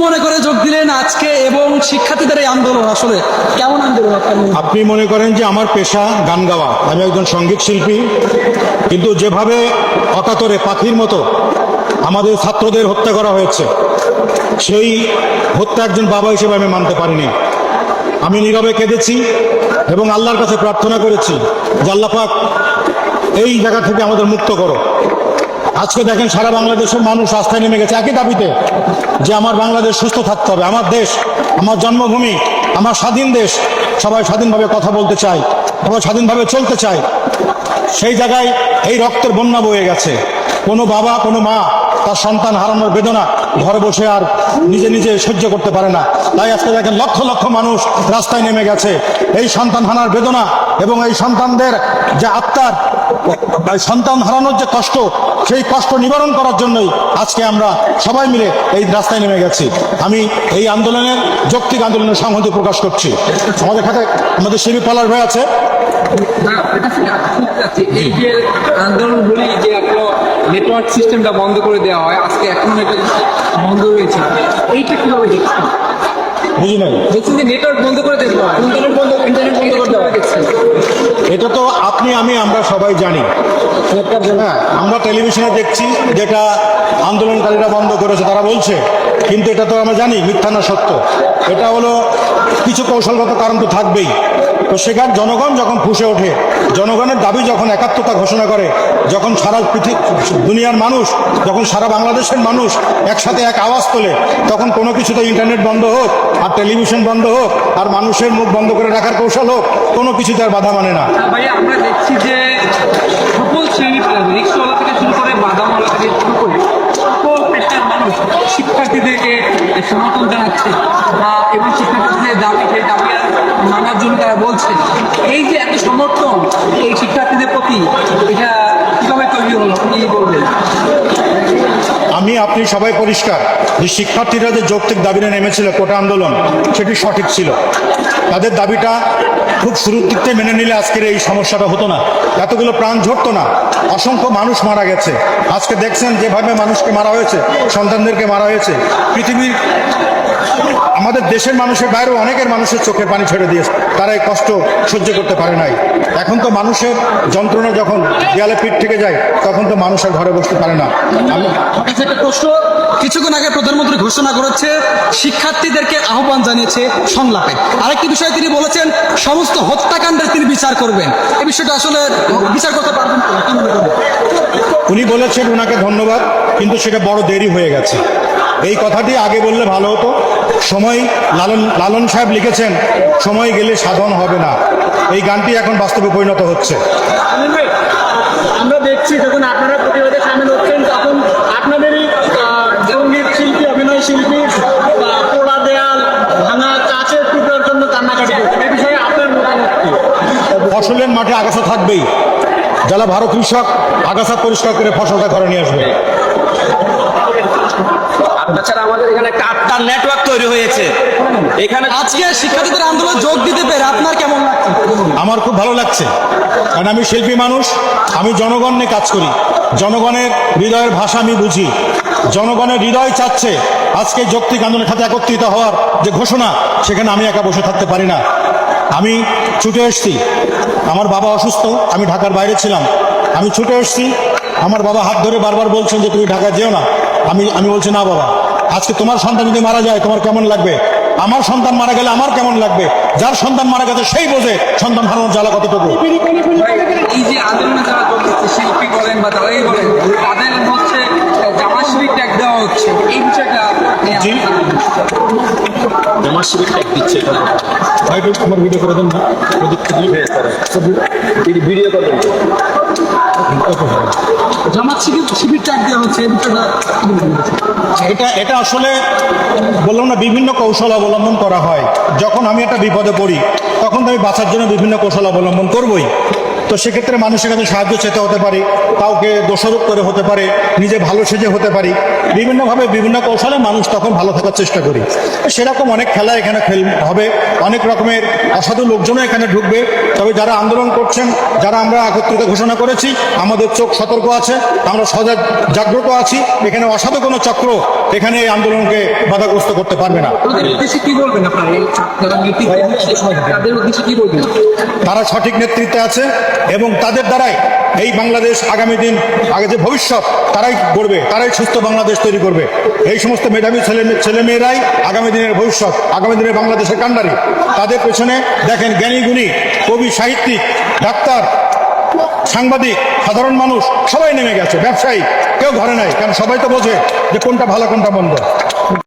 মনে করে যোগ দিলেন আজকে, এবং শিক্ষার্থীদের এই আন্দোলন আসলে কেমন আন্দোলন? আপনি মনে করেন যে আমার পেশা গান গাওয়া, আমি একজন সঙ্গীত শিল্পী, কিন্তু যেভাবে অকাতরে পাখির মতো আমাদের ছাত্রদের হত্যা করা হয়েছে, সেই হত্যা একজন বাবা হিসেবে আমি মানতে পারিনি। আমি নীরবে কেঁদেছি এবং আল্লাহর কাছে প্রার্থনা করেছি যে আল্লাহ পাক এই জায়গা থেকে আমাদের মুক্ত করো। আজকে দেখেন সারা বাংলাদেশের মানুষ রাস্তায় নেমে গেছে একই দাবিতে যে আমার বাংলাদেশ সুস্থ থাকতে হবে, আমার দেশ, আমার জন্মভূমি, আমার স্বাধীন দেশ, সবাই স্বাধীনভাবে কথা বলতে চায়, সবাই স্বাধীনভাবে চলতে চায়। সেই জায়গায় এই রক্তের বন্যা বয়ে গেছে। কোনো বাবা, কোনো মা তার সন্তান হারানোর বেদনা ঘরে বসে আর নিজে নিজে সহ্য করতে পারে না। তাই আজকে দেখেন লক্ষ লক্ষ মানুষ রাস্তায় নেমে গেছে এই সন্তান হারার বেদনা এবং এই সন্তানদের যে আত্মার সন্তান হারানোর যে কষ্ট, সেই কষ্ট নিবারণ করার জন্যই আজকে আমরা সবাই মিলে এই রাস্তায় নেমে গেছি। আমি এই আন্দোলনের যৌক্তিক আন্দোলনের সংহতি প্রকাশ করছি। আমাদের খাতে আমাদের শিবির পালার ভাই আছে। এই যে আন্দোলনগুলি যে আপনার নেটওয়ার্ক সিস্টেমটা বন্ধ করে দেওয়া হয়, আজকে এখন এটা বন্ধ রয়েছে, এইটা কিভাবে দেখছেন? বুঝি নাই। দেখছেন যে নেটওয়ার্ক বন্ধ করে দেওয়া হয়, ইন্টারনেট বন্ধ করে দেওয়া হয়, দেখছেন? এটা তো আপনি আমি আমরা সবাই জানি। হ্যাঁ, আমরা টেলিভিশনে দেখছি যেটা আন্দোলনকারীরা বন্ধ করেছে তারা বলছে, কিন্তু এটা তো আমরা জানি মিথ্যা না সত্য। এটা হলো কিছু কৌশলগত কারণ তো থাকবেই। তো সেখানে জনগণ যখন ফুঁসে ওঠে, জনগণের দাবি যখন একাত্মতা ঘোষণা করে, যখন সারা দুনিয়ার মানুষ, যখন সারা বাংলাদেশের মানুষ একসাথে এক আওয়াজ তোলে, তখন কোনো কিছুতে ইন্টারনেট বন্ধ হোক আর টেলিভিশন বন্ধ হোক আর মানুষের মুখ বন্ধ করে রাখার কৌশল হোক, কোনো কিছুতে আর বাধা মানে না। ভাইয়া আমরা দেখছি যে সকল শ্রেণীর রিক্সাওয়ালা থেকে শুরু করে বাদামওয়ালা থেকে শুরু করে সকল পেশার মানুষ শিক্ষার্থীদেরকে সমর্থন জানাচ্ছে এবং শিক্ষার্থীদের দাবি সেই দাবি মানার জন্য তারা বলছে। এই যে এত সমর্থন এই শিক্ষার্থীদের প্রতি, এটা কিভাবে তৈরি হলো, কি বলবেন? আমি আপনি সবাই পরিষ্কার যে শিক্ষার্থীরা যে যৌক্তিক দাবিটা নেমেছিল কোটা আন্দোলন, সেটি সঠিক ছিল। তাদের দাবিটা খুব শুরুর দিক থেকে মেনে নিলে আজকের এই সমস্যাটা হতো না, এতগুলো প্রাণ ঝরতো না, অসংখ্য মানুষ মারা গেছে। আজকে দেখছেন যেভাবে মানুষকে মারা হয়েছে, সন্তানদেরকে মারা হয়েছে, পৃথিবীর আমাদের দেশের মানুষের বাইরেও অনেকের মানুষের চোখের পানি ছেড়ে দিয়েছে, তারা এই কষ্ট সহ্য করতে পারে নাই। এখন তো মানুষের যন্ত্রণা যখন দেয়ালে পিঠ থেকে যায়, তখন তো মানুষ আর ঘরে বসতে পারে না। আমি একটা প্রশ্ন, কিছুক্ষণ আগে প্রধানমন্ত্রী ঘোষণা করেছে শিক্ষার্থীদেরকে আহ্বান জানিয়েছে সংলাপে। আরেকটি বিষয় তিনি বলেছেন সমস্ত হত্যাকাণ্ডের তিনি বিচার করবেন। এই বিষয়টা আসলে বিচার করতে পারবেন কি মনে করেন? উনি বলেছেন, ওনাকে ধন্যবাদ, কিন্তু সেটা বড় দেরি হয়ে গেছে। এই কথাটি আগে বললে ভালো হতো। সময়, লালন সাহেব লিখেছেন, সময় গেলে সাধন হবে না। এই গানটি এখন বাস্তবে পরিণত হচ্ছে। আমরা দেখছি যখন আপনারা প্রতিবাদে সামিল হচ্ছেন, তখন আপনাদেরই সঙ্গীত শিল্পী, অভিনয় শিল্পী পোড়া দেয়াল ভাঙা কাচের টুকরার জন্য কান্নাকাটি করছেন। এই বিষয়ে আপনার মতামত কি? ফসলের মাঠে আগাছা থাকবেই। যারা ভালো কৃষক আগাছা পরিষ্কার করে ফসলটা ঘরে নিয়ে আসবে। তাছাড়া আমাদের এখানে একটা আটটার নেটওয়ার্ক তৈরি হয়েছে। এখানে আজকে শিক্ষার্থীদের আন্দোলন যোগ দিতে পেরে আপনার কেমন লাগছে? আমার খুব ভালো লাগছে, কারণ আমি শিল্পী মানুষ, আমি জনগণ নিয়ে কাজ করি, জনগণের হৃদয়ের ভাষা আমি বুঝি। জনগণের হৃদয় চাচ্ছে আজকে যৌক্তিক আন্দোলনের সাথে একত্রিত হওয়ার যে ঘোষণা, সেখানে আমি একা বসে থাকতে পারি না। আমি ছুটে এসেছি, আমার বাবা অসুস্থ, আমি ঢাকার বাইরে ছিলাম, আমি ছুটে এসেছি। আমার বাবা হাত ধরে বারবার বলছেন যে তুমি ঢাকা যেও না। আমি বলছি না বাবা, আজকে তোমার সন্তান যদি মারা যায় তোমার কেমন লাগবে, আমার সন্তান মারা গেলে আমার কেমন লাগবে। যার সন্তান মারা গেছে সেই বোঝে সন্তান হারানোর জ্বালা কতটুকু। এই যে আন্দোলনে যারা যোগ দিচ্ছে, শিল্পী বলেন বা যারাই বলেন, তাদের হচ্ছে জামা শিবির ট্যাগ দেওয়া হচ্ছে, এই বিষয়টা জি, আমার শিবির ট্যাগ দিচ্ছে। আমার ভিডিও করে দেন না, ভিডিও করবেন। জামাত শিবির ট্যাগ দেওয়া হচ্ছে, এই বিষয়টা এটা আসলে বললাম না, বিভিন্ন কৌশল অবলম্বন করা হয়। যখন আমি একটা বিপদে পড়ি, তখন তো আমি বাঁচার জন্য বিভিন্ন কৌশল অবলম্বন করবই। তো সেক্ষেত্রে মানুষের কাছে সাহায্য চেতে হতে পারি, কাউকে দোষারোপ করে হতে পারে, নিজে ভালো সেজে হতে পারি, বিভিন্নভাবে বিভিন্ন কৌশলে মানুষ তখন ভালো থাকার চেষ্টা করি। সেরকম অনেক খেলা এখানে হবে, অনেক রকমের অসাধু লোকজনও এখানে ঢুকবে। তবে যারা আন্দোলন করছেন, যারা আমরা একত্রিত ঘোষণা করেছি, আমাদের চোখ সতর্ক আছে, আমরা সজাগ জাগ্রত আছি। এখানে অসাধু কোনো চক্র এখানে এই আন্দোলনকে বাধাগ্রস্ত করতে পারবে না। তাদের উদ্দেশ্যে কি বলবেন আপনারা এই যারা নেতৃত্ব তাদের উদ্দেশ্যে কি বলবেন? তারা সঠিক নেতৃত্বে আছে এবং তাদের দ্বারাই এই বাংলাদেশ আগামী দিন আগে যে ভবিষ্যৎ তারাই গড়বে, তারাই সুস্থ বাংলাদেশ তৈরি করবে। এই সমস্ত মেধাবী ছেলেমেয়েরাই আগামী দিনের ভবিষ্যৎ, আগামী দিনের বাংলাদেশের কাণ্ডারি। তাদের পেছনে দেখেন জ্ঞানী গুণী, কবি, সাহিত্যিক, ডাক্তার, সাংবাদিক, সাধারণ মানুষ সবাই নেমে গেছে, ব্যবসায়ী কেউ ঘরে নাই, কারণ সবাই তো বোঝে যে কোনটা ভালো কোনটা মন্দ।